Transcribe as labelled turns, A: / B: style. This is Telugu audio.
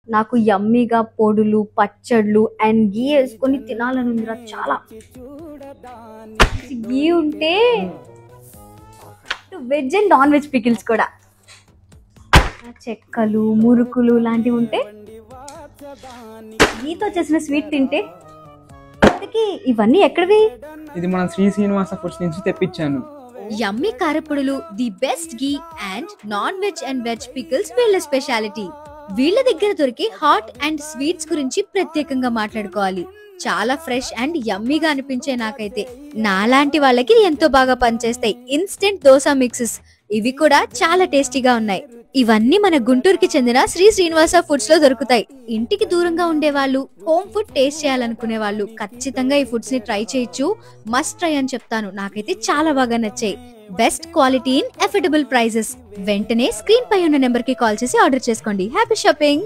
A: నాకు యమ్మీగా పొడులు, పచ్చడ్లు అండ్ ఘీ యేసుకొని తినాలని ఉందిరా చాలా. ఘీ ఉంటే veg and non veg pickles కూడా, చెక్కలు, మురుకులు లాంటివి ఉంటే, ఘీతో చేసిన స్వీట్ తింటే. ఇవన్నీ ఎక్కడివి?
B: ఇది మన శ్రీ శ్రీనివాస ఫుడ్స్ నుంచి తెప్పించాను.
C: యమ్మీ కారపొడులు, the best ghee and non veg and veg pickles వీళ్ళ స్పెషాలిటీ. వీళ్ళ దగ్గర దొరికే హాట్ అండ్ స్వీట్స్ గురించి ప్రత్యేకంగా మాట్లాడుకోవాలి. చాలా ఫ్రెష్ అండ్ యమ్మీగా అనిపించే నాకైతే. నాలాంటి వాళ్ళకి ఎంతో బాగా పనిచేస్తాయి ఇన్స్టెంట్ దోస మిక్సెస్. ఇవి కూడా చాలా టేస్టీగా ఉన్నాయి. ఇవన్నీ మన గుంటూరుకి చెందిన శ్రీ శ్రీనివాస ఫుడ్స్ లో దొరుకుతాయి. ఇంటికి దూరంగా ఉండే వాళ్ళు, హోమ్ ఫుడ్ టేస్ట్ చేయాలనుకునే వాళ్ళు ఖచ్చితంగా ఈ ఫుడ్స్ ని ట్రై చేయొచ్చు. మస్ట్ ట్రై అని చెప్తాను. నాకైతే చాలా బాగా నచ్చాయి. Best quality in affordable prices. వెంటనే స్క్రీన్ పై ఉన్న నెంబర్ కి కాల్ చేసి ఆర్డర్ చేసుకోండి. Happy shopping.